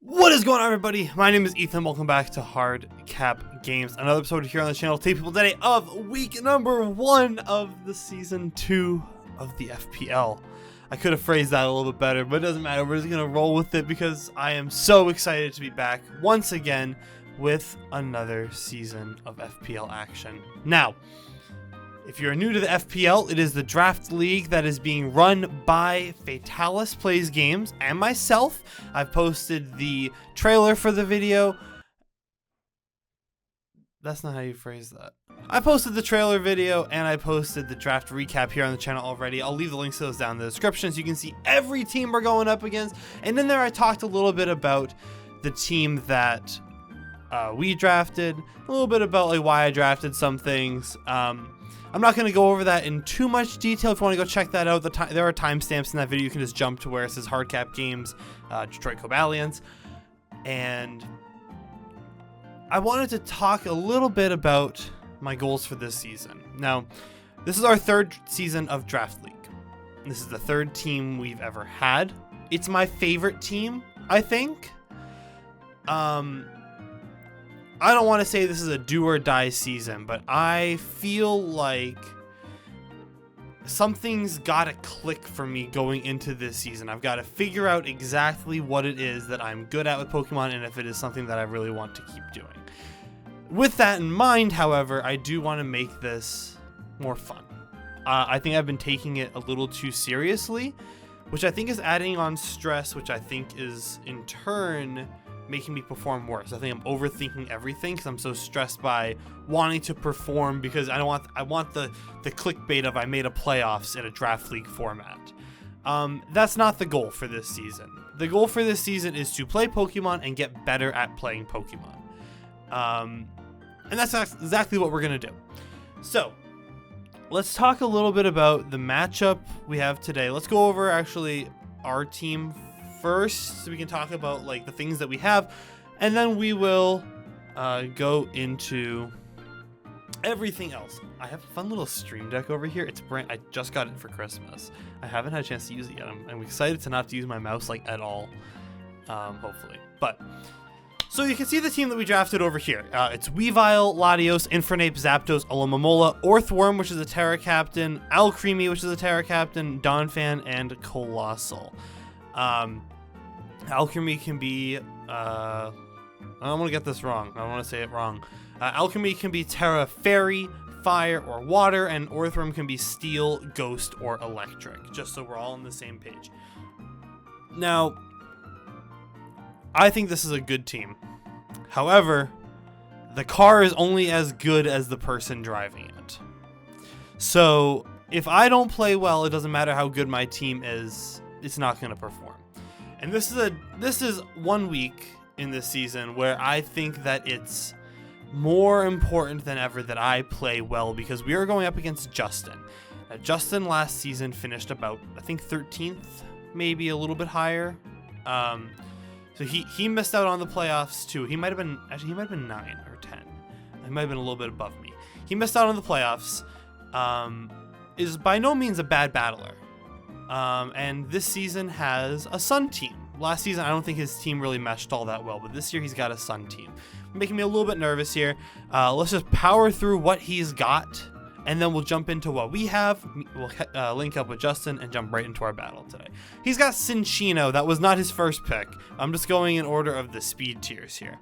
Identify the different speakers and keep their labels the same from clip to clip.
Speaker 1: What is going on, everybody? My name is Ethan. Welcome back to HardCap Games. Another episode here on the channel. Take people today of week number 1 of the season 2 of the FPL. I could have phrased that a little bit better, but it doesn't matter. We're just going to roll with it because I am so excited to be back once again with another season of FPL action. Now, if you're new to the FPL, it is the draft league that is being run by Fataliss Plays Games and myself. I've posted the trailer for the video. That's not how you phrase that. I posted the trailer video and I posted the draft recap here on the channel already. I'll leave the links to those down in the description so you can see every team we're going up against. And in there I talked a little bit about the team that we drafted, a little bit about like why I drafted some things. I'm not going to go over that in too much detail. If you want to go check that out, there are timestamps in that video. You can just jump to where it says HardCap Games, Detroit Cobalions. And I wanted to talk a little bit about my goals for this season. Now, this is our 3rd season of Draft League. This is the 3rd team we've ever had. It's my favorite team, I think. I don't want to say this is a do or die season, but I feel like something's got to click for me going into this season. I've got to figure out exactly what it is that I'm good at with Pokemon and if it is something that I really want to keep doing. With that in mind, however, I do want to make this more fun. I think I've been taking it a little too seriously, which I think is adding on stress, which I think is in turn making me perform worse. I think I'm overthinking everything because I'm so stressed by wanting to perform because I want the clickbait of I made a playoffs in a draft league format. That's not the goal for this season. The goal for this season is to play Pokemon and get better at playing Pokemon. And that's exactly what we're gonna do. So let's talk a little bit about the matchup we have today. Let's go over actually our team first so we can talk about like the things that we have, and then we will go into everything else. I have a fun little stream deck over here. I just got it for Christmas. I haven't had a chance to use it yet. I'm excited to not have to use my mouse like at all, hopefully. But so you can see the team that we drafted over here. It's Weavile, Latios, Infernape, Zapdos, Alomomola, Orthworm, which is a Terra Captain, Alcremie, which is a Terra Captain, Donphan, and Colossal. Alcremie can be, I don't want to get this wrong. I don't want to say it wrong. Alcremie can be Terra Fairy, Fire, or Water, and Orthworm can be Steel, Ghost, or Electric, just so we're all on the same page. Now, I think this is a good team. However, the car is only as good as the person driving it. So, if I don't play well, it doesn't matter how good my team is, it's not going to perform. And this is 1 week in this season where I think that it's more important than ever that I play well because we are going up against Justin. Now, Justin last season finished about, I think 13th, maybe a little bit higher. So he missed out on the playoffs too. He might have been 9 or 10. He might have been a little bit above me. He missed out on the playoffs. Is by no means a bad battler. And this season has a Sun team. Last season, I don't think his team really meshed all that well, but this year he's got a Sun team. Making me a little bit nervous here. Let's just power through what he's got, and then we'll jump into what we have. We'll link up with Justin and jump right into our battle today. He's got Cinccino. That was not his first pick. I'm just going in order of the speed tiers here.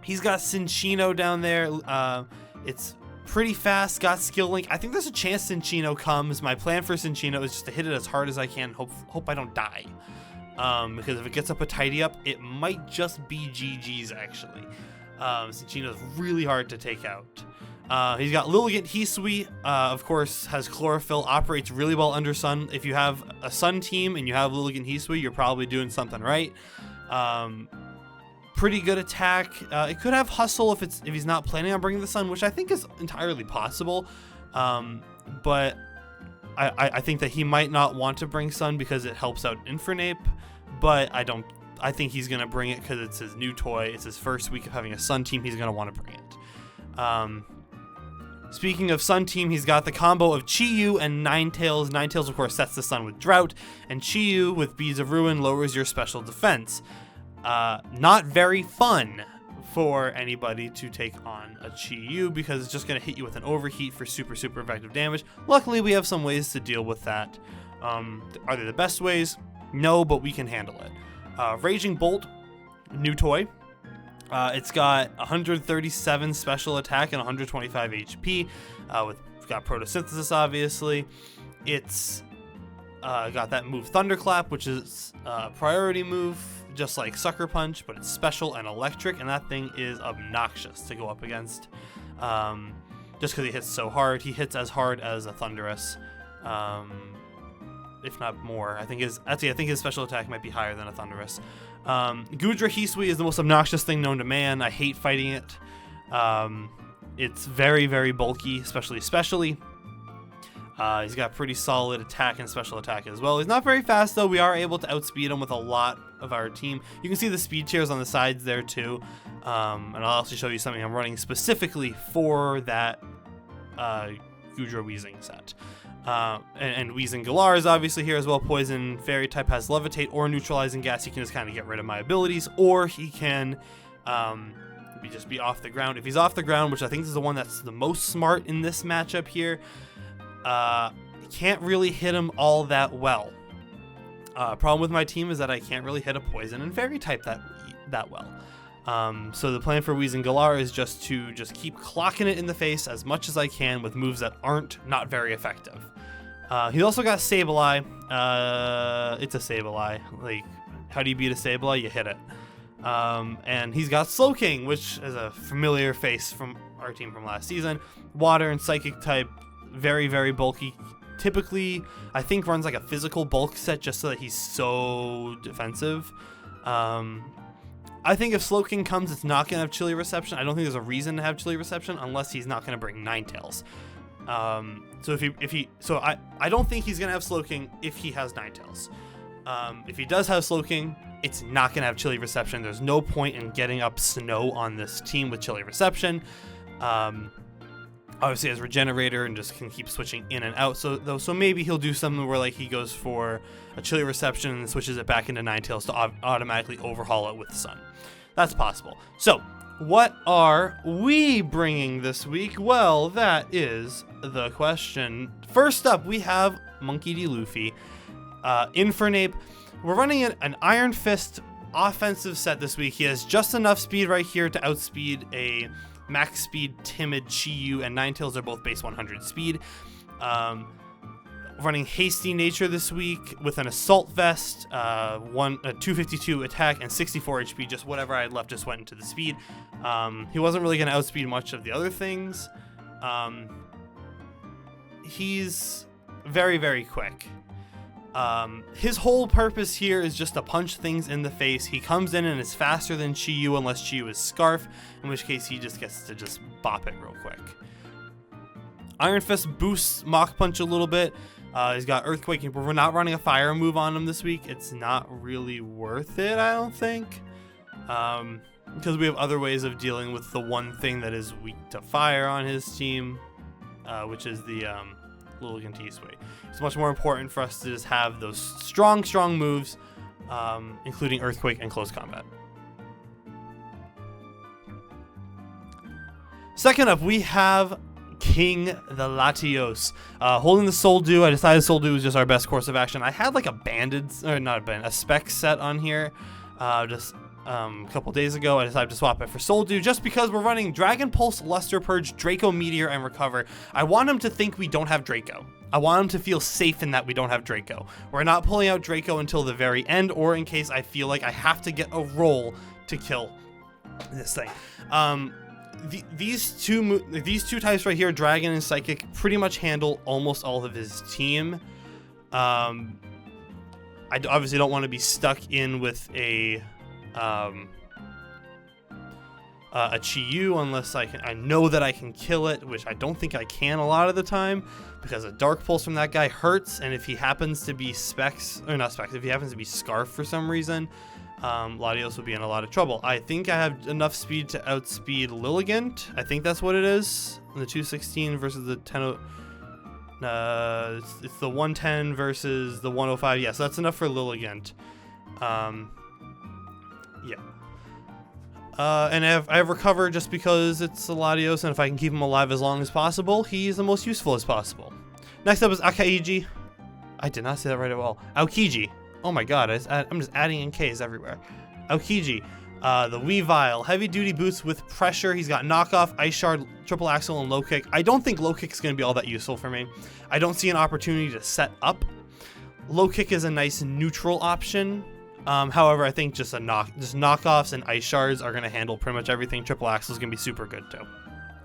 Speaker 1: He's got Cinccino down there. It's pretty fast, got skill link. I think there's a chance Cinccino comes. My plan for Cinccino is just to hit it as hard as I can. Hope I don't die. Because if it gets up a tidy up, it might just be GG's actually. Cinccino's really hard to take out. He's got Lilligant Hisui, of course, has Chlorophyll, operates really well under Sun. If you have a Sun team and you have Lilligant Hisui, you're probably doing something right. Pretty good attack. It could have Hustle if he's not planning on bringing the Sun, which I think is entirely possible. But I think that he might not want to bring Sun because it helps out Infernape. But I think he's gonna bring it because it's his new toy. It's his first week of having a Sun team. He's gonna want to bring it. Speaking of Sun Team, he's got the combo of Chi-Yu and Ninetales. Ninetales, of course, sets the Sun with Drought, and Chi-Yu with Beads of Ruin lowers your special defense. Not very fun for anybody to take on a Chi-Yu because it's just going to hit you with an overheat for super, super effective damage. Luckily, we have some ways to deal with that. Are they the best ways? No, but we can handle it. Raging Bolt, new toy. It's got 137 special attack and 125 HP. We've got Photosynthesis, obviously. It's got that move Thunderclap, which is a priority move, just like Sucker Punch, but it's special and electric, and that thing is obnoxious to go up against. Just because he hits so hard. He hits as hard as a Thundurus, if not more. I think his special attack might be higher than a Thundurus. Gudra Hisui is the most obnoxious thing known to man. I hate fighting it. It's very, very bulky, especially. He's got pretty solid attack and special attack as well. He's not very fast, though. We are able to outspeed him with a lot of our team. You can see the speed tiers on the sides there, too. And I'll also show you something I'm running specifically for that Gudra Weezing set. And Weezing Galar is obviously here as well. Poison Fairy type has Levitate or Neutralizing Gas. He can just kind of get rid of my abilities, or he can just be off the ground. If he's off the ground, which I think is the one that's the most smart in this matchup here, can't really hit him all that well. Problem with my team is that I can't really hit a Poison and Fairy type that well. So the plan for Weezing Galar is just to keep clocking it in the face as much as I can with moves that aren't not very effective. He's also got Sableye. It's a Sableye. Like, how do you beat a Sableye? You hit it. And he's got Slowking, which is a familiar face from our team from last season. Water and Psychic type, very, very bulky. Typically, I think runs like a physical bulk set just so that he's so defensive. I think if Slowking comes, it's not going to have Chilly Reception. I don't think there's a reason to have Chilly Reception unless he's not going to bring Ninetales. So I don't think he's going to have Slowking if he has Ninetales. If he does have Slowking, it's not going to have Chilly Reception. There's no point in getting up Snow on this team with Chilly Reception. Obviously has Regenerator and just can keep switching in and out. So maybe he'll do something where like he goes for a Chilly Reception and switches it back into Ninetales to automatically overhaul it with the Sun. That's possible. So what are we bringing this week? Well, that is the question. First up, we have Monkey D. Luffy. Infernape. We're running an Iron Fist offensive set this week. He has just enough speed right here to outspeed a max speed Timid Chi-Yu, and Ninetales are both base 100 speed. Running Hasty Nature this week with an Assault Vest, a 252 attack and 64 HP. Just whatever I had left just went into the speed. He wasn't really going to outspeed much of the other things. He's very, very quick. His whole purpose here is just to punch things in the face. He comes in and is faster than Chi-Yu unless Chi-Yu is Scarf, in which case he just gets to just bop it real quick. Iron Fist boosts Mach Punch a little bit. He's got Earthquake, but we're not running a fire move on him this week. It's not really worth it, I don't think. Because we have other ways of dealing with the one thing that is weak to fire on his team, which is the Lilligant T-Sway. It's much more important for us to just have those strong moves, including Earthquake and Close Combat. Second up, we have King the Latios. Holding the Soul Dew. I decided Soul Dew was just our best course of action. I had like a spec set on here a couple days ago. I decided to swap it for Soul Dew just because we're running Dragon Pulse, Luster Purge, Draco Meteor, and Recover. I want him to think we don't have Draco. I want him to feel safe in that we don't have Draco. We're not pulling out Draco until the very end, or in case I feel like I have to get a roll to kill this thing. These two types right here, Dragon and Psychic, pretty much handle almost all of his team. I obviously don't want to be stuck in with a Chi-Yu unless I know that I can kill it, which I don't think I can a lot of the time, because a Dark Pulse from that guy hurts, and if he happens to be if he happens to be Scarf for some reason, Latios would be in a lot of trouble. I think I have enough speed to outspeed Lilligant. I think that's what it is. The 216 versus the 10. It's the 110 versus the 105. Yes, that's enough for Lilligant. Yeah. And I have Recover just because it's a Latios, and if I can keep him alive as long as possible, he's the most useful as possible. Next up is Akaiji. I did not say that right at all. Aokiji. Oh my god, I'm just adding in Ks everywhere. Aokiji. The Weavile. Heavy duty boots with pressure. He's got knockoff, ice shard, triple axle, and low kick. I don't think low kick is going to be all that useful for me. I don't see an opportunity to set up. Low kick is a nice neutral option. However, I think just knockoffs and ice shards are going to handle pretty much everything. Triple axle is going to be super good too.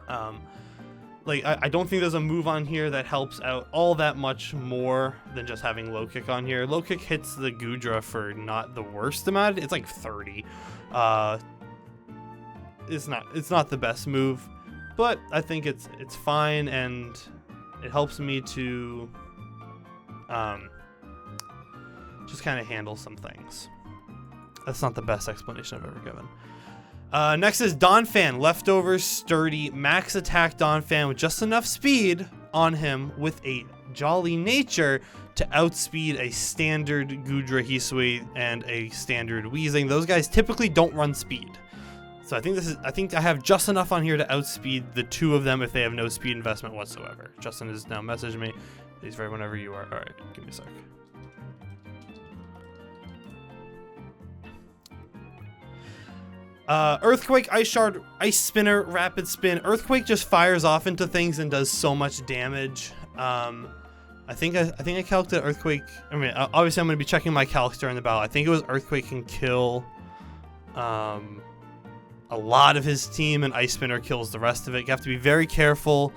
Speaker 1: I don't think there's a move on here that helps out all that much more than just having low kick on here. Low kick hits the Goodra for not the worst amount. It's like 30. It's not the best move, but I think it's fine, and it helps me to just kind of handle some things. That's not the best explanation I've ever given. Next is Donphan, leftover sturdy max attack Donphan with just enough speed on him with a jolly nature to outspeed a standard Goodra Hisui and a standard Weezing. Those guys typically don't run speed. So I think I have just enough on here to outspeed the two of them if they have no speed investment whatsoever. Justin has now messaged me. He's ready whenever you are. All right, give me a sec. Earthquake, Ice Shard, Ice Spinner, Rapid Spin. Earthquake just fires off into things and does so much damage. I think I calculated Earthquake. I mean, obviously I'm going to be checking my calcs during the battle. I think it was Earthquake can kill a lot of his team, and Ice Spinner kills the rest of it. You have to be very careful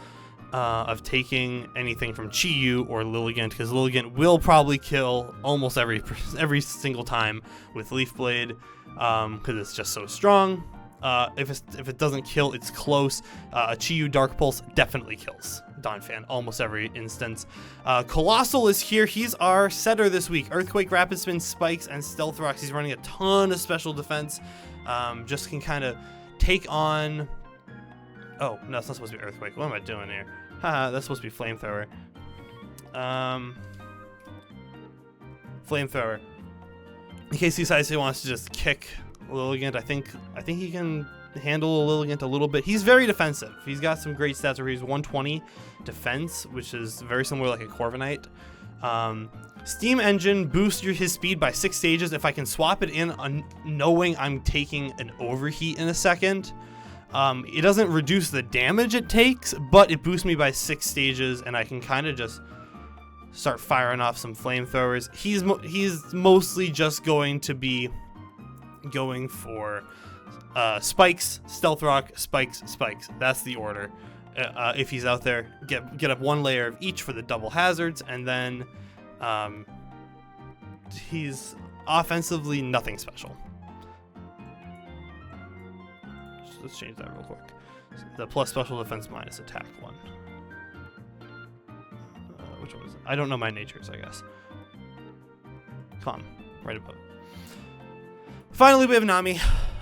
Speaker 1: of taking anything from Chi-Yu or Lilligant, because Lilligant will probably kill almost every single time with Leaf Blade. Because it's just so strong. If it doesn't kill, it's close. A Chi-Yu Dark Pulse definitely kills Donphan almost every instance. Colossal is here. He's our setter this week. Earthquake, Rapid Spin, Spikes, and Stealth Rocks. He's running a ton of special defense. Just can kind of take on... Oh, no, it's not supposed to be Earthquake. What am I doing here? Haha, that's supposed to be Flamethrower. Flamethrower. In case he decides he wants to just kick Lilligant, I think he can handle Lilligant a little bit. He's very defensive. He's got some great stats where he's 120 defense, which is very similar like a Corviknight. Steam Engine boosts his speed by 6 stages. If I can swap it in knowing I'm taking an overheat in a second, it doesn't reduce the damage it takes, but it boosts me by 6 stages, and I can kind of just start firing off some flamethrowers. He's mostly just going to be going for spikes, stealth rock, spikes, spikes. That's the order. If he's out there, get up 1 layer of each for the double hazards, and then he's offensively nothing special. Let's change that real quick. The plus special defense minus attack 1. Which one was it? I don't know my natures, I guess. Calm. Right above. Finally, we have Nami.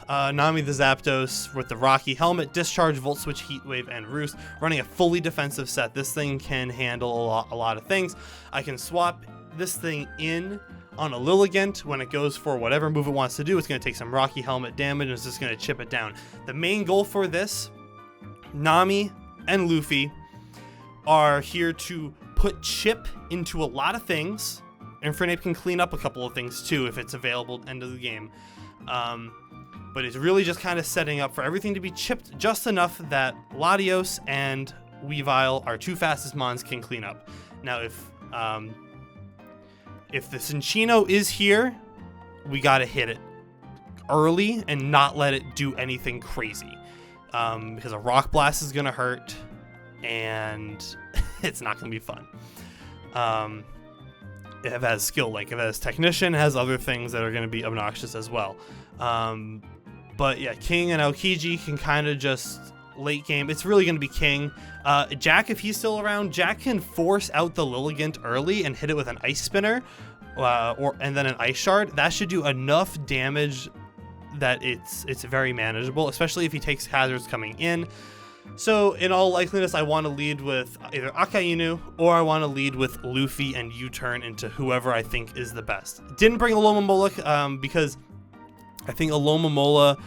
Speaker 1: Nami the Zapdos with the Rocky Helmet, Discharge, Volt Switch, Heat Wave, and Roost. Running a fully defensive set. This thing can handle a lot of things. I can swap this thing in on a Lilligant when it goes for whatever move it wants to do. It's going to take some Rocky Helmet damage, and it's just going to chip it down. The main goal for this, Nami and Luffy are here to put chip into a lot of things. Infernape can clean up a couple of things too if it's available at the end of the game. But it's really just kind of setting up for everything to be chipped just enough that Latios and Weavile, our 2 fastest mons, can clean up. Now, if the Cinccino is here, we gotta hit it early and not let it do anything crazy. Because a Rock Blast is gonna hurt, and it's not gonna be fun. If it has skill link, if it has Technician, it has other things that are gonna be obnoxious as well. But yeah, King and Aokiji can kind of just late game. It's really gonna be King. Jack, if he's still around, Jack can force out the Lilligant early and hit it with an Ice Spinner, and then an Ice Shard, that should do enough damage that it's very manageable, especially if he takes hazards coming in. So in all likeliness, I want to lead with either Akainu or I want to lead with Luffy and U-turn into whoever I think is the best. Didn't bring Alomomola because I think Alomomola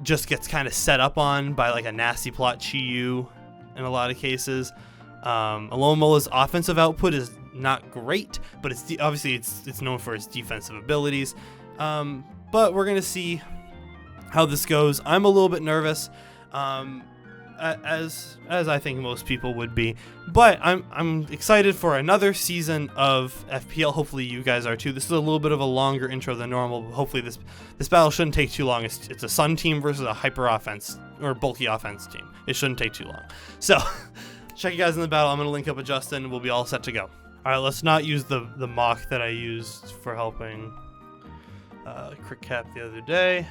Speaker 1: just gets kind of set up on by like a nasty plot Chi-Yu in a lot of cases. Alomola's offensive output is not great, but obviously it's known for its defensive abilities. But we're gonna see how this goes. I'm a little bit nervous, as I think most people would be, but I'm excited for another season of FPL. Hopefully you guys are too. This is a little bit of a longer intro than normal. Hopefully this battle shouldn't take too long. It's a Sun team versus a hyper offense or bulky offense team. It shouldn't take too long. So check you guys in the battle. I'm gonna link up with Justin. We'll be all set to go. All right, let's not use the mock that I used for helping HardCap the other day.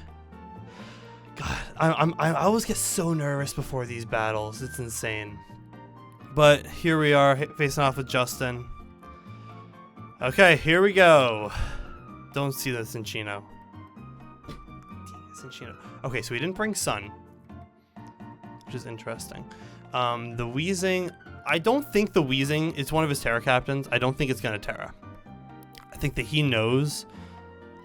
Speaker 1: God, I always get so nervous before these battles. It's insane. But here we are, facing off with Justin. Okay, here we go. Don't see the Cinchino. Cinchino. Okay, so we didn't bring Sun, which is interesting. The Weezing, I don't think the Weezing is one of his Terra captains. I don't think it's going to Terra. I think that he knows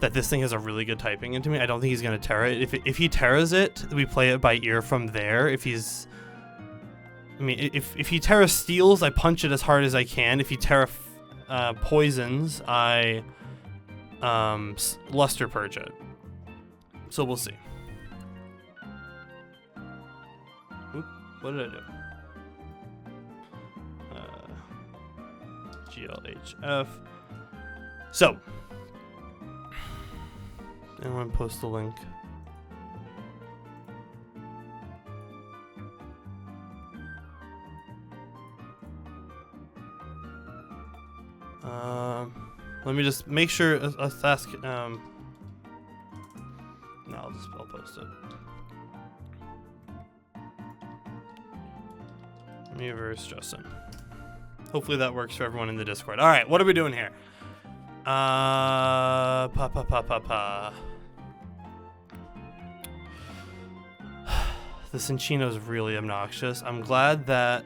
Speaker 1: that this thing has a really good typing into me. I don't think he's going to Terra it. If he Terras it, we play it by ear from there. If he Terra steals, I punch it as hard as I can. If he Terra poisons, I Luster Purge it. So we'll see. Oop, what did I do? GLHF. So, I'm going to post the link. Let me just make sure. Let's ask. No, I'll post it. Me versus Justin. Hopefully that works for everyone in the Discord. All right, what are we doing here? The Cinchino's really obnoxious. I'm glad that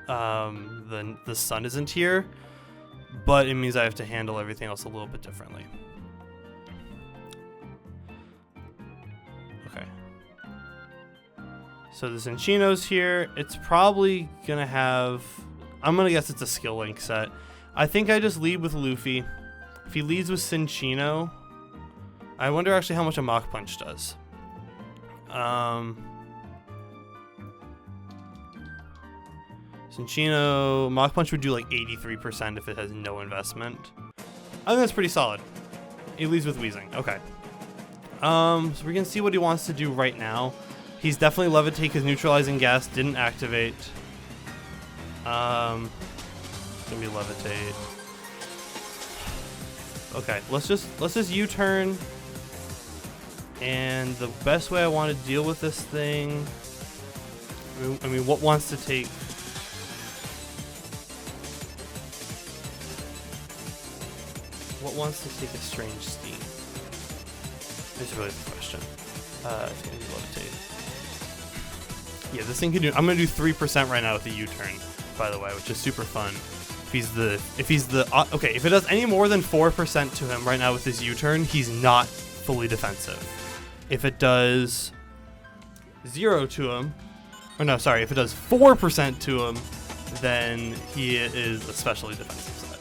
Speaker 1: the Sun isn't here, but it means I have to handle everything else a little bit differently. Okay. So the Cinchino's here. It's probably gonna have, I'm gonna guess it's a skill link set. I think I just lead with Luffy. If he leads with Cinchino, I wonder actually how much a Mach Punch does. Cinchino, Mach Punch would do like 83% if it has no investment. I think that's pretty solid. He leads with Weezing. Okay. So we're gonna see what he wants to do right now. He's definitely Levitate because neutralizing gas didn't activate. Gonna be Levitate. Okay, let's just U-turn. And the best way I want to deal with this thing, I mean, what wants to take? What wants to take a strange steam? Is really the question. It's gonna be Levitate. Yeah, this thing can do. I'm gonna do 3% right now with the U-turn, by the way, which is super fun. If it does any more than 4% to him right now with his U-turn, he's not fully defensive. If it does 0 to him, or no, sorry, if it does 4% to him, then he is especially defensive side.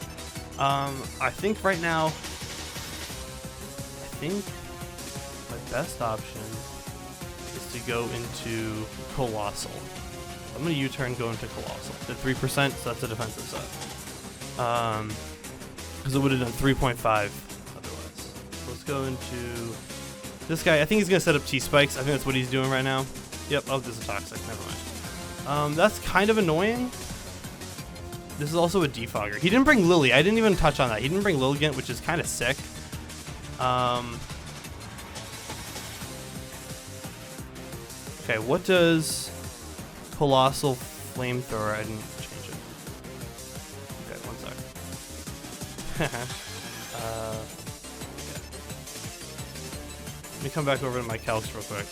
Speaker 1: I think right now, my best option is to go into Colossal. I'm going to U-turn, go into Colossal. At 3%, so that's a defensive side. Because it would have done 3.5 otherwise. Let's go into this guy. I think he's going to set up T-Spikes. I think that's what he's doing right now. Yep, oh, this is Toxic. Never mind. That's kind of annoying. This is also a Defogger. He didn't bring Lily. I didn't even touch on that. He didn't bring Lilligant, which is kind of sick. Okay, what does Colossal Flamethrower? I didn't change it. Okay, one sec. Yeah. Let me come back over to my calcs real quick.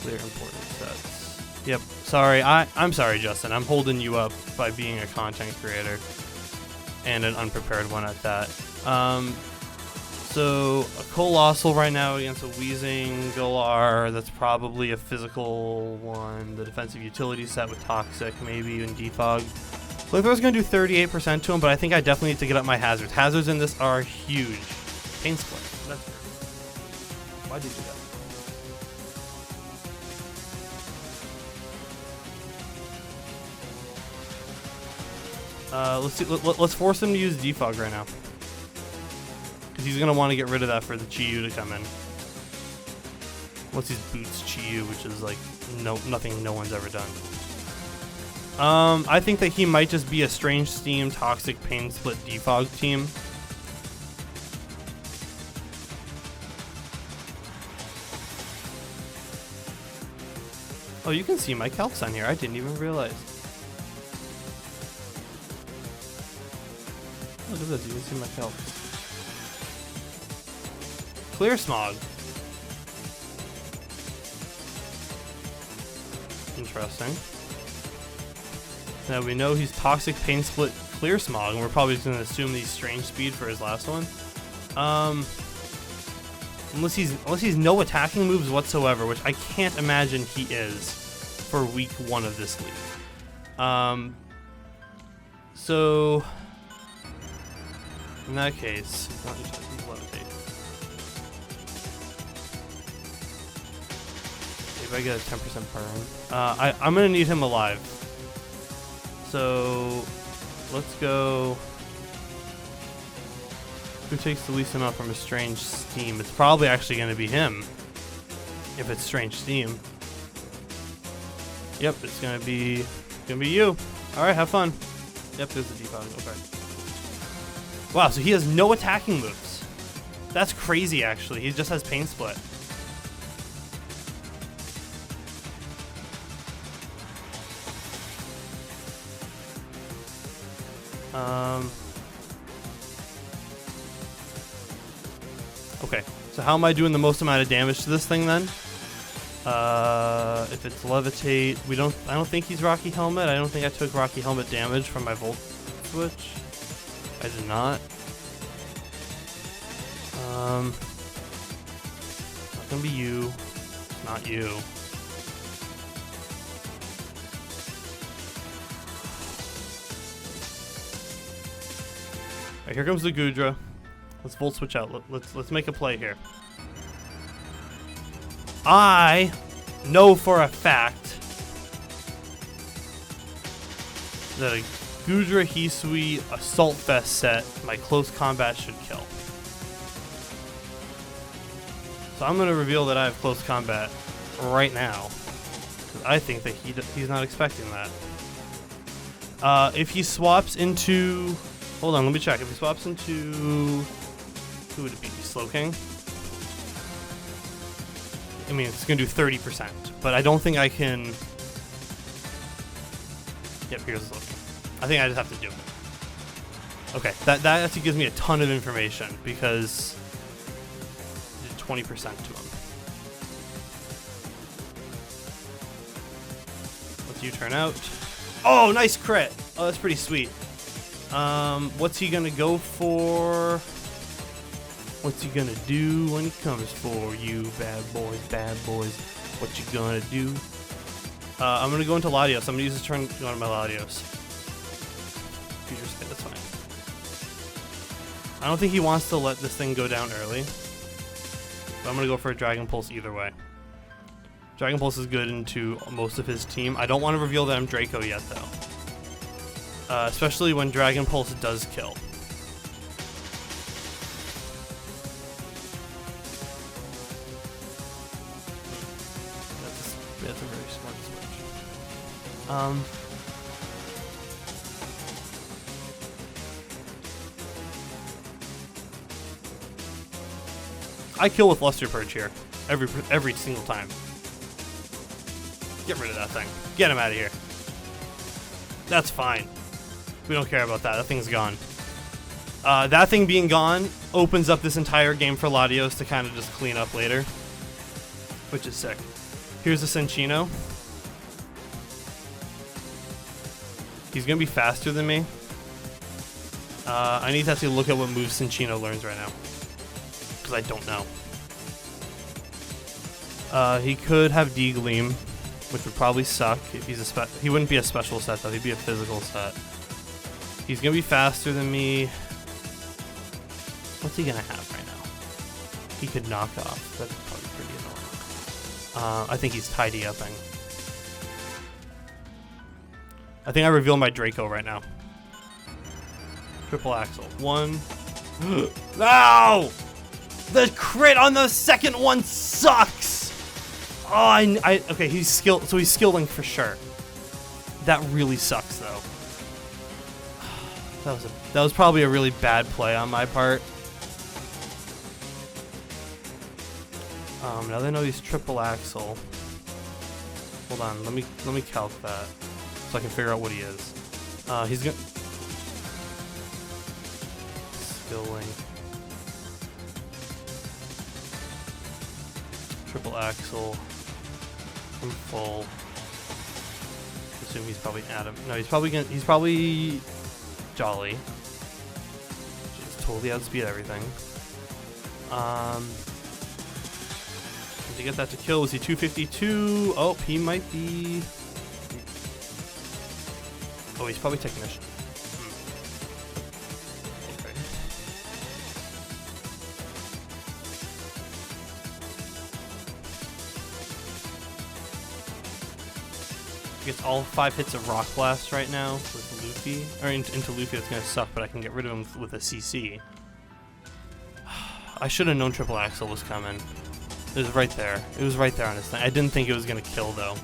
Speaker 1: Clear important sets. Yep. Sorry. I'm sorry, Justin. I'm holding you up by being a content creator and an unprepared one at that. So a Colossal right now against a Wheezing Galar. That's probably a physical one. The defensive utility set with Toxic, maybe even Defog. Flamethrow's gonna do 38% to him, but I think I definitely need to get up my hazards. Hazards in this are huge. Pain Split. That's why'd you do that? Let's see. Let's force him to use Defog right now. He's going to want to get rid of that for the Chi-Yu to come in. Once he boots Chi-Yu, which is like nothing no one's ever done. I think that he might just be a Strange Steam, Toxic, Pain Split, Defog team. Oh, you can see my calcs on here. I didn't even realize. Look at this. You can see my calcs. Clear Smog. Interesting. Now we know he's Toxic, Pain Split, Clear Smog, and we're probably just going to assume he's Strange Speed for his last one. Unless he's no attacking moves whatsoever, which I can't imagine he is for week 1 of this league. So in that case, he's Levitate. Maybe I get a 10% burn. I'm gonna need him alive. So let's go. Who takes the least amount from a Strange Steam? It's probably actually going to be him. If it's Strange Steam. Yep, it's going to be you. All right, have fun. Yep, there's the defog. Okay. Wow, so he has no attacking moves. That's crazy, actually. He just has Pain Split. Okay, so how am I doing the most amount of damage to this thing then? If it's Levitate, I don't think he's Rocky Helmet. I don't think I took Rocky Helmet damage from my Volt Switch. I did not. Not gonna be you. Not you. Alright, here comes the Goodra. Let's Volt Switch out. Let's make a play here. I know for a fact that a Goodra Hisui Assault Vest set my close combat should kill. So I'm going to reveal that I have close combat right now. Because I think that he's not expecting that. If he swaps into... Hold on, let me check. If he swaps into... Who would it be? Slowking? I mean, it's going to do 30%, but I don't think I can... Yep, here's Slowking. I think I just have to do it. Okay, that actually gives me a ton of information, because I did 20% to him. Let's U-turn out. Oh, nice crit! Oh, that's pretty sweet. What's he going to go for? What's he gonna do when he comes for you, bad boys, bad boys? What you gonna do? I'm gonna go into Latios. I'm gonna use this turn to go into my Latios. Future Spit, that's fine. I don't think he wants to let this thing go down early. But I'm gonna go for a Dragon Pulse either way. Dragon Pulse is good into most of his team. I don't want to reveal that I'm Draco yet, though. Especially when Dragon Pulse does kill. That's a very smart switch. I kill with Luster Purge here every single time. Get rid of that thing. Get him out of here. That's fine. We don't care about that. That thing's gone. That thing being gone opens up this entire game for Latios to kind of just clean up later, which is sick. Here's the Cinccino. He's going to be faster than me. I need to actually look at what moves Cinccino learns right now, because I don't know. He could have D-Gleam, which would probably suck if he's he wouldn't be a special set though, he'd be a physical set. He's gonna be faster than me. What's he gonna have right now? He could knock off. That's probably pretty annoying. I think he's tidy-upping. I think I reveal my Draco right now. Triple Axle. 1. No! The crit on the second one sucks! Oh, okay, he's skilled, so he's skilling for sure. That really sucks, though. That was probably a really bad play on my part. Now they know he's triple axle. Hold on, let me calc that so I can figure out what he is. He's gonna skilling. Triple axle. I'm full. Assume he's probably Adam. No, he's probably Jolly. Just totally outspeed everything. To get that to kill, was he 252? Oh, he might be. Oh, he's probably Technician. Okay. Gets all 5 hits of Rock Blast right now with Luffy. Or into Luffy, it's gonna suck, but I can get rid of him with a CC. I should have known Triple Axle was coming. It was right there. It was right there on his thing. I didn't think it was gonna kill though.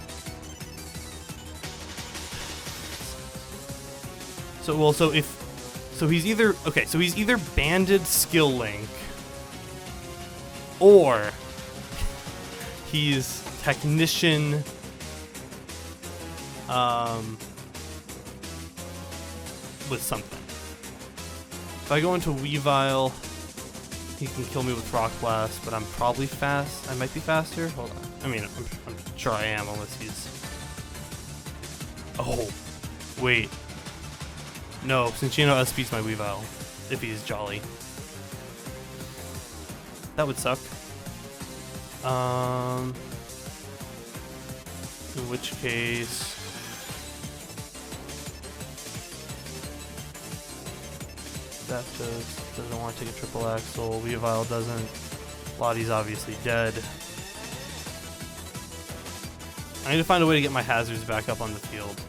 Speaker 1: So he's either Banded Skill Link or he's Technician with something. If I go into Weavile, he can kill me with Rock Blast, but I'm probably fast. I might be faster. Hold on. I mean, I'm sure I am, unless he's. Oh, wait. No, Cinccino outspeeds my Weavile if he's Jolly. That would suck. In which case. That just doesn't want to take a triple axle. Weavile doesn't. Lottie's obviously dead. I need to find a way to get my hazards back up on the field.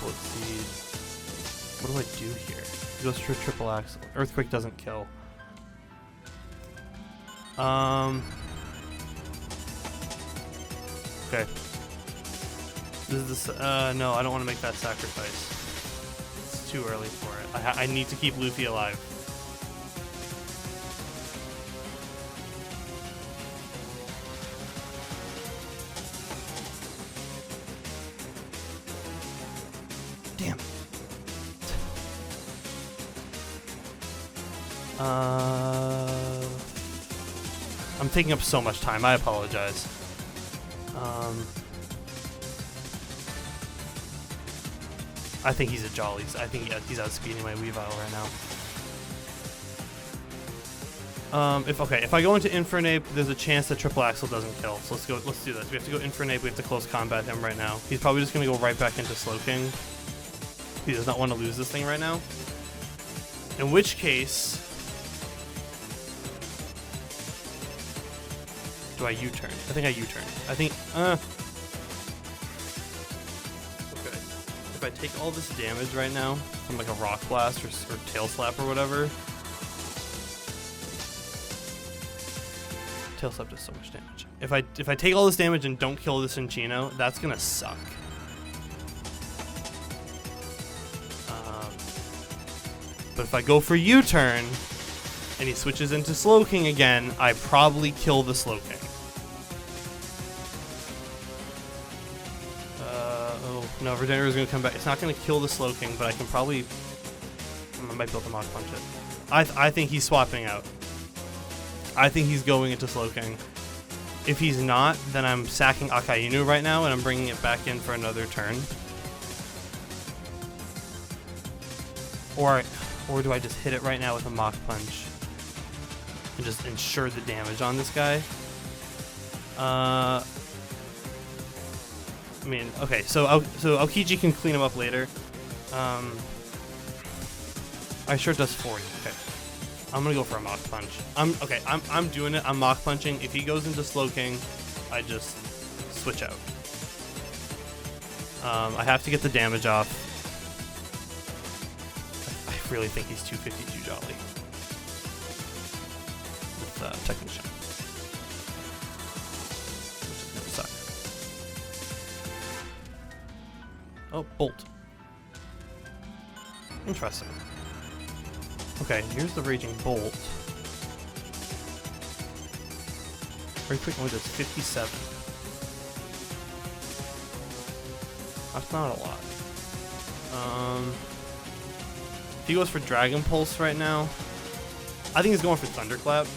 Speaker 1: Let's see. What do I do here? He goes for a triple axle. Earthquake doesn't kill. Okay. This is no, I don't want to make that sacrifice. It's too early for it. I need to keep Luffy alive. Damn. I'm taking up so much time. I apologize. I think he's a Jollies. I think he's outspeeding my Weavile right now. If I go into Infernape, there's a chance that Triple Axle doesn't kill. So let's do this. We have to go Infernape. We have to close combat him right now. He's probably just gonna go right back into Slowking. He does not want to lose this thing right now. In which case, do I U-turn? I think I U-turn. I think okay. If I take all this damage right now from like a Rock Blast or Tail Slap or whatever. Tail Slap does so much damage. If I take all this damage and don't kill this Cinccino, that's gonna suck. But if I go for U-turn and he switches into Slowking again, I probably kill the Slowking. No, Regenerator is going to come back. It's not going to kill the Slowking, but I can probably... I might be able to Mach Punch it. I think he's swapping out. I think he's going into Slowking. If he's not, then I'm sacking Akainu right now, and I'm bringing it back in for another turn. Or do I just hit it right now with a Mach Punch and just ensure the damage on this guy? I mean, okay, so Aokiji can clean him up later. I sure does 40. Okay, I'm gonna go for a Mach Punch. I'm doing it. I'm Mach Punching. If he goes into Slowking, I just switch out. I have to get the damage off. I really think he's 252 Jolly with Technician. Suck. Oh, Bolt. Interesting. Okay, here's the Raging Bolt. Very quick, only does 57. That's not a lot. If he goes for Dragon Pulse right now, I think he's going for Thunderclap.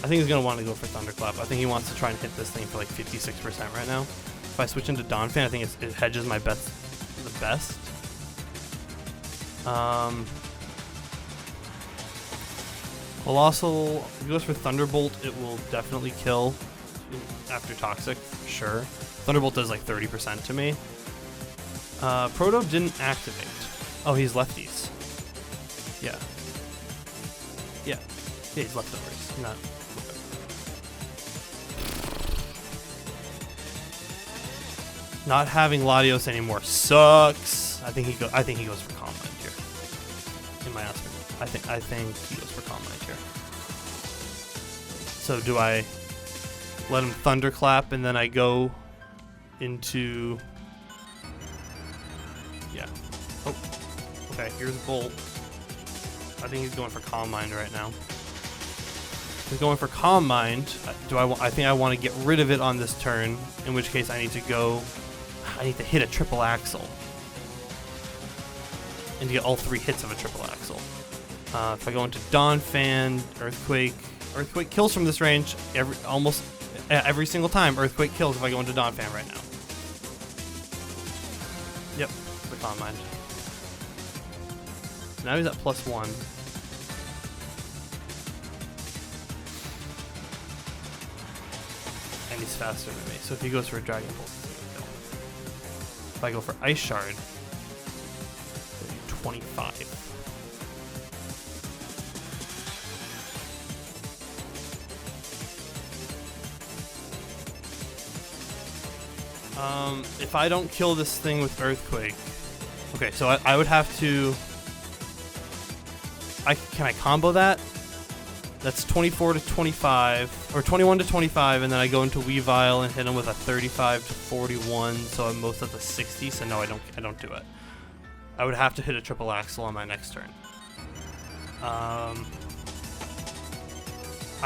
Speaker 1: I think he's going to want to go for Thunderclap. I think he wants to try and hit this thing for like 56% right now. If I switch into Donphan, I think it hedges my bets the best. Colossal, if he goes for Thunderbolt, it will definitely kill after Toxic, for sure. Thunderbolt does like 30% to me. Proto didn't activate. Oh, he's lefties. Yeah. Yeah, he's leftovers. Not... Not having Latios anymore sucks. I think he goes for Calm Mind here. In my estimate, I think he goes for Calm Mind here. So do I let him Thunderclap and then I go into... Yeah. Oh. Okay, here's Bolt. I think he's going for Calm Mind right now. He's going for Calm Mind. I think I want to get rid of it on this turn, in which case I need to hit a triple axle. And to get all 3 hits of a triple axle. If I go into Donphan, Earthquake kills from this range almost every single time. Earthquake kills if I go into Donphan right now. Yep, the Calm Mind. So now he's at +1. And he's faster than me. So if he goes for a Dragon Pulse, he's gonna kill. If I go for Ice Shard, 25. If I don't kill this thing with Earthquake, okay, so I would have to. Can I combo that? That's 24 to 25, or 21 to 25, and then I go into Weavile and hit him with a 35 to 41, so I'm most at the 60. So no, I don't do it. I would have to hit a triple axle on my next turn. I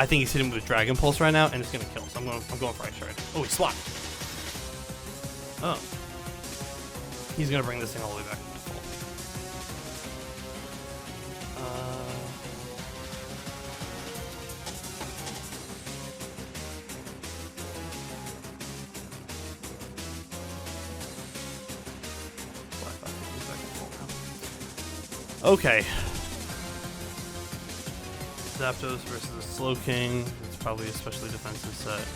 Speaker 1: think he's hitting with Dragon Pulse right now, and it's gonna kill. So I'm going for Ice Shard. Oh, he swapped. Oh, he's gonna bring this thing all the way back to full. Okay. Zapdos versus a Slowking. It's probably a specially defensive set.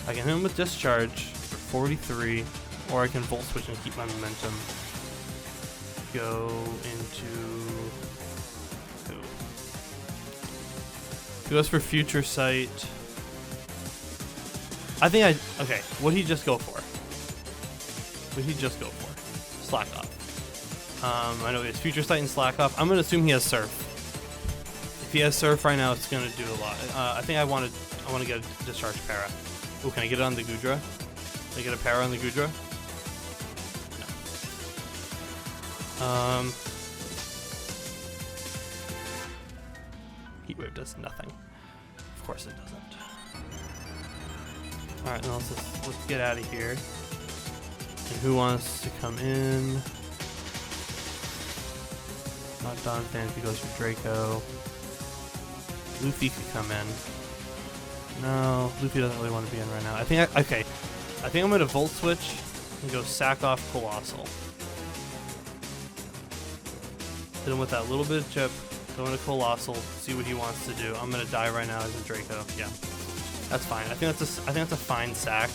Speaker 1: I can hit him with Discharge for 43, or I can Volt Switch and keep my momentum. Go into... Who? He goes for Future Sight. Okay, what'd he just go for? Slack Off. I know he has Future Sight and Slack Off. I'm going to assume he has Surf. If he has Surf right now, it's going to do a lot. I think I want to get a Discharge Para. Oh, can I get it on the Goodra? Can I get a Para on the Goodra? No. Heat Wave does nothing. Of course it doesn't. Alright, now let's get out of here. And who wants to come in? Not Don Fan, he goes for Draco. Luffy could come in. No, Luffy doesn't really want to be in right now. I think I'm gonna Volt Switch and go sack off Colossal. Hit him with that little bit of chip, go into Colossal, see what he wants to do. I'm gonna die right now as a Draco. Yeah. That's fine. I think that's a fine sack.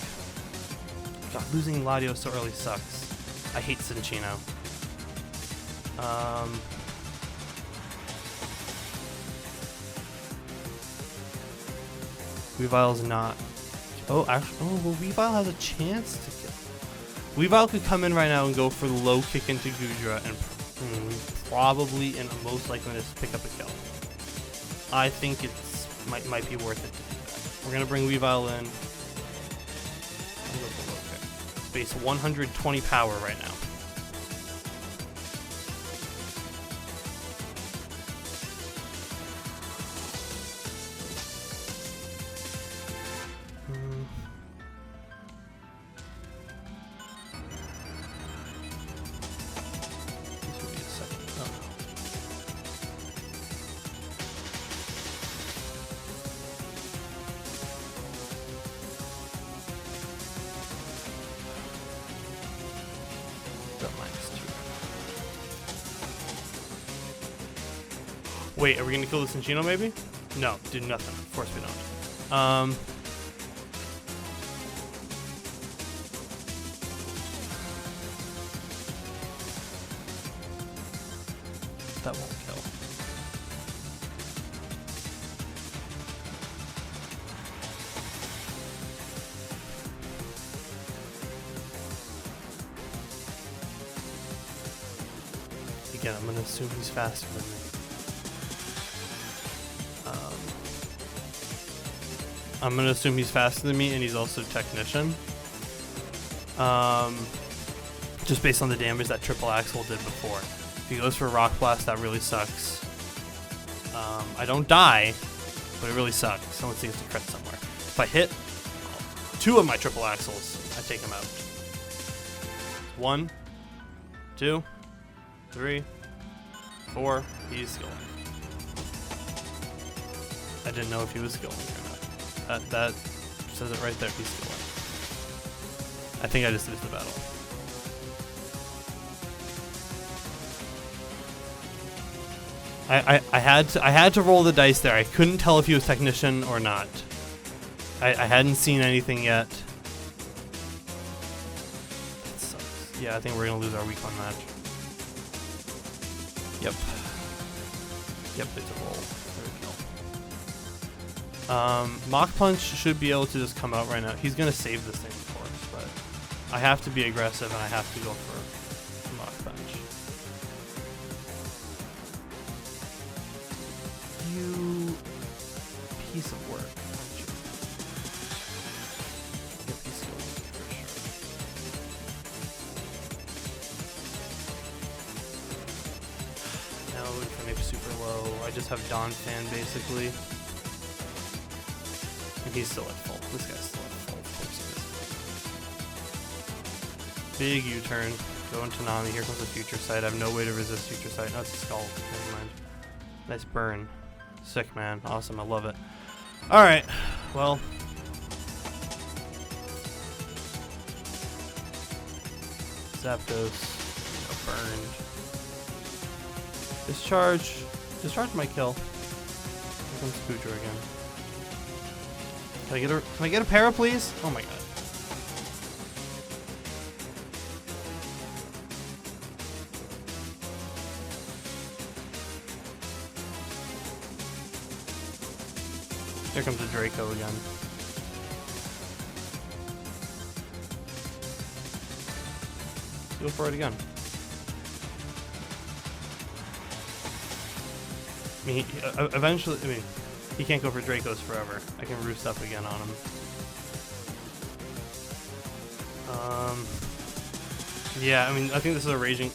Speaker 1: God, losing Latios so early sucks. I hate Cinchino. Weavile's not. Oh, actually, well, Weavile has a chance to kill. Weavile could come in right now and go for the low kick into Gudra and probably and most likely to pick up a kill. I think it's might be worth it to do that. We're gonna bring Weavile in. Space 120 power right now. Wait, are we gonna kill the Cinchino maybe? No, do nothing. Of course we don't. That won't kill. Again, I'm gonna assume he's faster than me. I'm gonna assume he's faster than me, and he's also Technician. Just based on the damage that Triple Axle did before. If he goes for a Rock Blast, that really sucks. I don't die, but it really sucks. So let's see if it's a crit somewhere. If I hit 2 of my Triple Axles, I take him out. 1, 2, 3, 4. He's skilling. I didn't know if he was skilling or not. That says it right there. He's skilling. I think I just lose the battle. I had to roll the dice there. I couldn't tell if he was Technician or not. I hadn't seen anything yet. That sucks. Yeah, I think we're gonna lose our week 1 match. Yep. Yep, it's a roll. Mach Punch should be able to just come out right now. He's going to save this thing, of course, but I have to be aggressive and I have to go for Mach Punch. You piece of work, aren't you? Yep, he's skilled for sure. Now if I make super low, I just have Don Fan basically. He's still at full. This guy's still at full. Of course he is. Big U-turn. Go into Nami. Here comes the Future Sight. I have no way to resist Future Sight. No, it's a Skull. Never mind. Nice burn. Sick, man. Awesome. I love it. Alright. Well. Zapdos. Burned. Discharge. Discharge might kill. Here comes Cujo again. Can I get a para, please? Oh my god. Here comes the Draco again. Let's go for it again. I mean, eventually, he can't go for Dracos forever. I can roost up again on him. Yeah, I mean, I think this is a raging.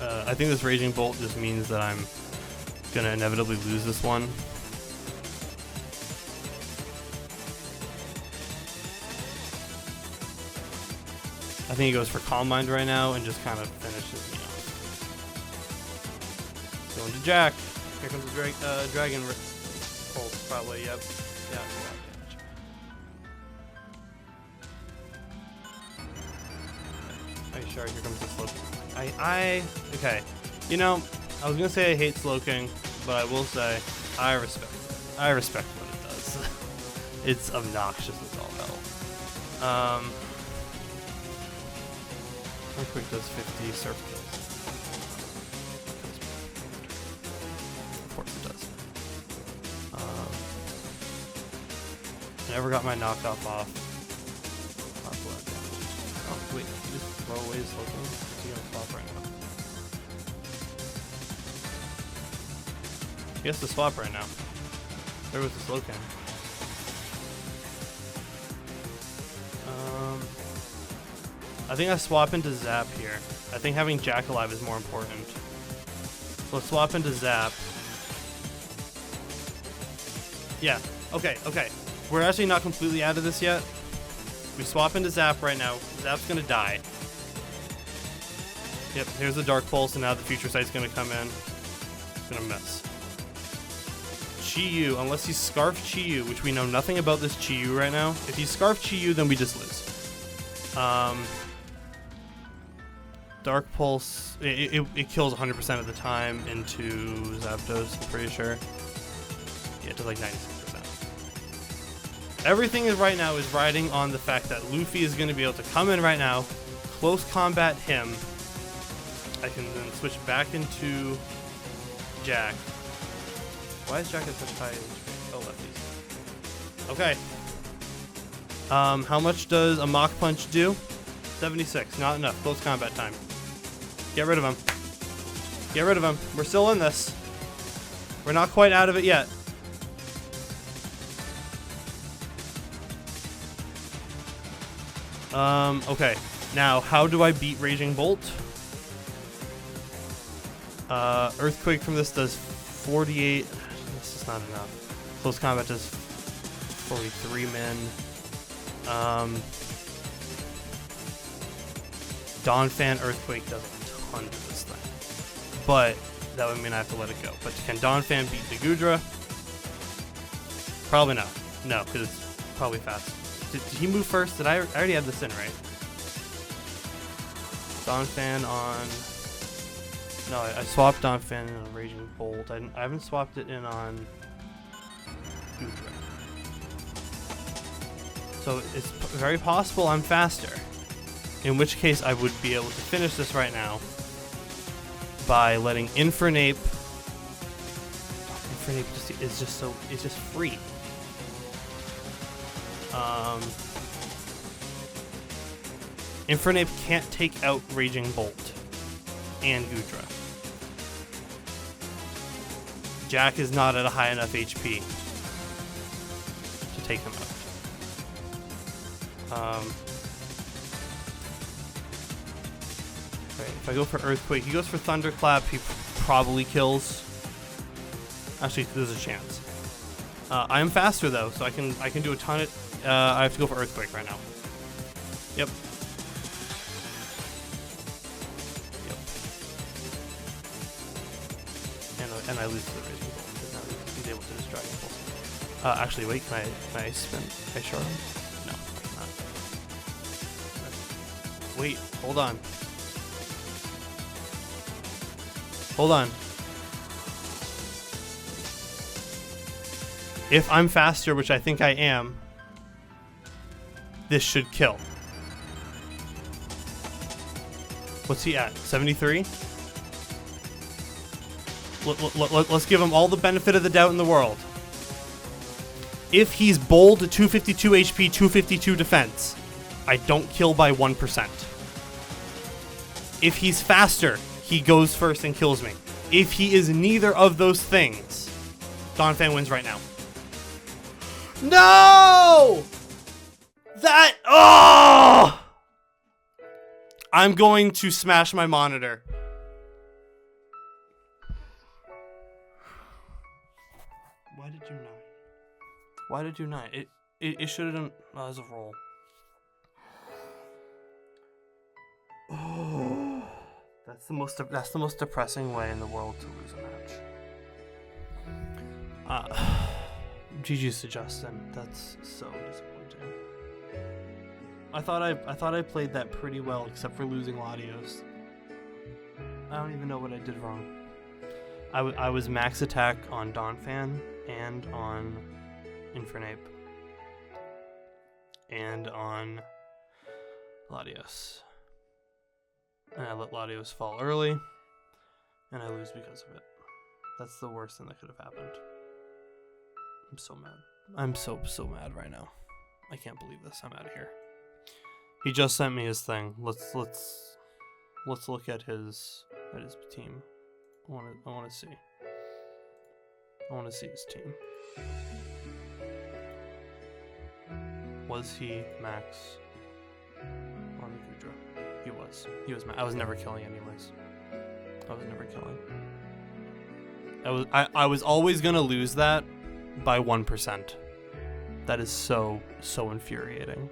Speaker 1: I think this Raging Bolt just means that I'm gonna inevitably lose this one. I think he goes for Calm Mind right now and just kind of finishes me off. Going to Jack. Here comes the Dragon Pulse, probably. Yep. Yeah. Are you sure? Here comes the Slowking. Okay. You know, I was gonna say I hate Slowking, but I will say I respect it. I respect what it does. It's obnoxious as all hell. How quick does 50 surf kills? Of course it does. I never got my knockoff off. Oh wait, you just throw away his Slowking? He's gonna swap right now. He has to swap right now. There was the Slowking. I think I swap into Zap here. I think having Jack alive is more important. So let's swap into Zap. Yeah, okay. We're actually not completely out of this yet. We swap into Zap right now. Zap's gonna die. Yep, here's the Dark Pulse, and now the Future Sight's gonna come in. It's gonna miss. Chi-Yu, unless he's Scarf Chi-Yu, which we know nothing about this Chi-Yu right now. If he's Scarf Chi-Yu, then we just lose. Dark Pulse, it kills 100% of the time into Zapdos, I'm pretty sure. Yeah, to like 96%. Everything is right now is riding on the fact that Luffy is going to be able to come in right now, close combat him. I can then switch back into Jack. Why is Jack at such high HP? Oh, lefties. Okay. How much does a Mach Punch do? 76. Not enough. Close combat time. Get rid of him. Get rid of him. We're still in this. We're not quite out of it yet. Okay. Now, how do I beat Raging Bolt? Earthquake from this does 48. This is not enough. Close combat does 43 min. Donphan Earthquake does a ton to this thing. But that would mean I have to let it go. But can Donphan beat the Gudra? Probably not. No, because it's probably fast. Did he move first? I already had this in, right? Donphan on... No, I swapped Donphan in on Raging Bolt. I haven't swapped it in on Gudra. So it's very possible I'm faster. In which case I would be able to finish this right now by letting Infernape. Infernape is just free. Infernape can't take out Raging Bolt and Gudra. Jack is not at a high enough HP to take him out. Right, if I go for Earthquake, he goes for Thunderclap, he probably kills. Actually, there's a chance. I am faster though, so I can do a ton of. I have to go for Earthquake right now. Yep. And I lose to the Raging Bolt because now he's able to destroy Dragon Pulse. Actually, wait, can I spin? Can I short him? No, not. Wait, hold on. Hold on. If I'm faster, which I think I am, this should kill. What's he at? 73? Let's give him all the benefit of the doubt in the world. If he's bold, 252 HP, 252 defense, I don't kill by 1%. If he's faster, he goes first and kills me. If he is neither of those things, Donphan wins right now. No! Oh! I'm going to smash my monitor. Why did you not? Why did you not? It should have done as a roll. That's the most depressing way in the world to lose a match. GG's to Justin. That's so disappointing. I thought I played that pretty well, except for losing latios. I don't even know what I did wrong. I was max attack on Donphan and on Infernape and on Latios. And I let Latios fall early, and I lose because of it. That's the worst thing that could have happened. I'm so mad. I'm so mad right now. I can't believe this. I'm out of here. He just sent me his thing. Let's look at his team. I want to see. I want to see his team. Was he max on Gudra? He was. He was. I was never killing anyways. I was never killing. I was always gonna lose that by 1%. That is so infuriating.